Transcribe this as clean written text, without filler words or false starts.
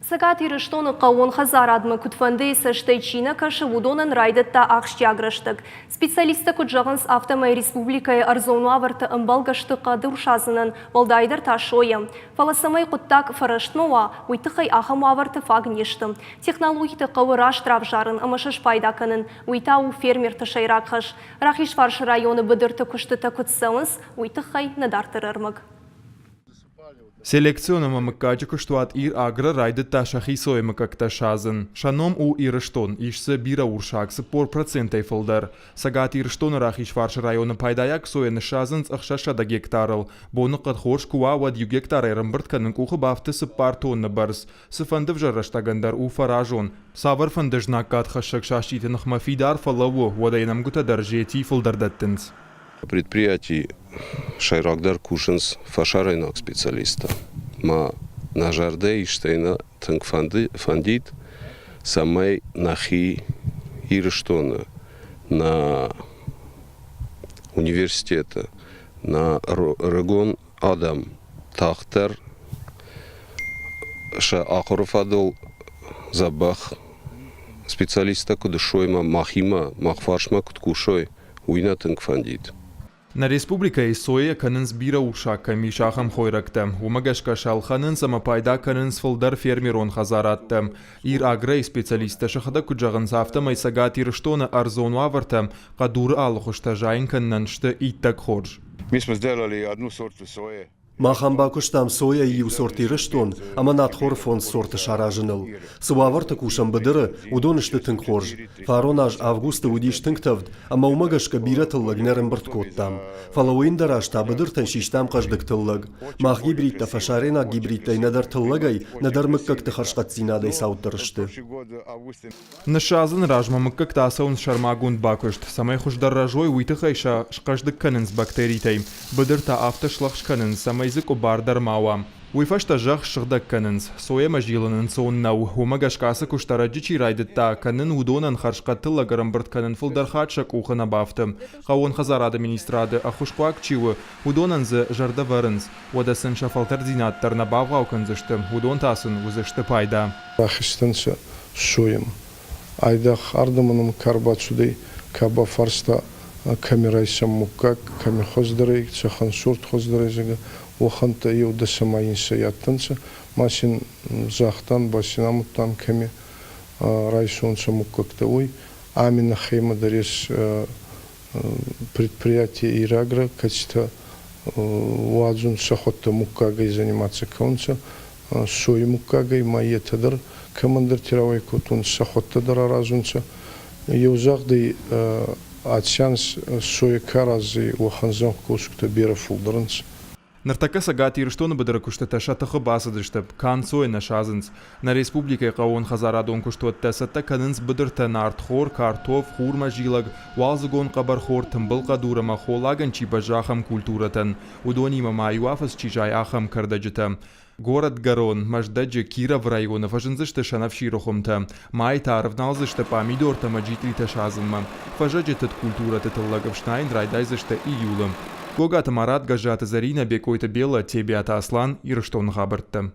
Сагат ирыштоны қауын хазарадмы күтфанды саштайчина кашы вудонын райдытта ақштягрыштык. Специалисты күтжағынс автомай республикай арзону аварты ымбалгаштыққа дұршазынын балдайдыр ташойы. Фаласамай құттак фараштмауа уйтықай ахам аварты фагнештым. Технологиты қауыра штраф жарын ымышыш пайдакынын уйтау фермер тышайрақыш. Рахиш фарш районы бұдырты күштіті күтсаңыз уйтықай надартырырмык. Селекционным мыккачы куштуат ир агры райдытта шахисой мыкакта шазын. Шаном у ирыштон ишсы бира уршаксы пор процентай фылдар. Сагат ирыштоны рахиш фарш районы пайдаяк сояны шазынц ахшашада гектарыл. Боны қад хорш куа вад ю гектар айрымбыртканын кухы бафтысы пар тонны барс. Сыфандыв жараштагандар у фаражон. Савар фандыжнак кад хашак шашитын хмафидар фалаву вадайнам гута даржети фылдардаттынц. Предприятий Шайрагдар Кушинс фашарайнак специалиста. Ма на жарде иштейна тынк фандит самай нахи ирыштона на университета на регон адам тахтар ша ахорфадол забах специалиста кудышойма махима махфаршма куткушой уйна тынк фандит. На республика и соя канынс бира ушака мишахам хойракта. Умагашка шалханын сама пайда канынс фылдар фермерон хазаратта. Ир агрей специалиста шахада куджаган сафта майсагат ирштона арзону аварта, кадур алхушта жайн каннан шта иттак хорж. Мы сделали одну сорту сои. Махамба куштам соя ию сорти рыштон, ама надхор фон сорты шаражыныл. Суваварта кушам бадыры удонышты тынк хорж. Фаронаж августа удиш тынктавд, ама умагашка бира тыллаг нерем бырткоттам. Фалауин дарашта бадыртан шиштам каждык тыллаг. Мах гибридта фашарена гибридтай надар тыллагай, надар мыккакты харшкатсинадай сауттырышты. Нашазын ражма мыккакта асаун шармагунд бакышт. Самай хушдар ражой уйтыхайша шкаждык канынс бактеритай. Бадырта автошлах шканынс самай язык обардар мауа. Уйфашта жах шыгдак канынс. Соя мажилынын сооннау. Умагашкасы куштараджичи райдытта канын удонан харшкатылла гарамбырт канын фылдархатшак ухана бафтым. Қауын хазарады министрады ахушкуак чивы удонанзы жарда варынс. Одасын шафалтар зинаттар набавгау канзыштым. Удон тасын узышты пайда. Рахистанса соем. Айдах ардаманым карбацудей каба фарста камерайсам мукак ками хоздыры цахан сурт хоздыры зага оханта евда самаинса яттанса масин захтан басинамуттан ками райсонса муккакта ой амина хейма дарес предприятие ирагра качество ваджун сахотта муккагай заниматься каунса сои муккагай майя тадар командир тировой кутун сахотта дара разунса евзагдый Атсянс соя каразы уаханзан кошукта бера фулдранс. Нартака сагат ирштоны бадыра куштата шатахы басыдыштып, кан соя нашазынс. На республика қауын хазарадон куштуатта сатта канынс бадырта нартхор, картоф, хурма жилаг, валзыгон қабархор, тымбыл қадурама холаган чипа жахам культуратан. Удонима майуафас чижай ахам кардаджита. Город Гарон, Маждаджи, Киров районов, ажинзышты шанавши рухумта. Май тарвналзышты помидорта маджитрита шазынма. Фажаджитат культура тетыллагов шнайн райдайзышты июлым. Гогата Марат гажата Зарина бекойта бела тебе ата Аслан ирштон хабартта.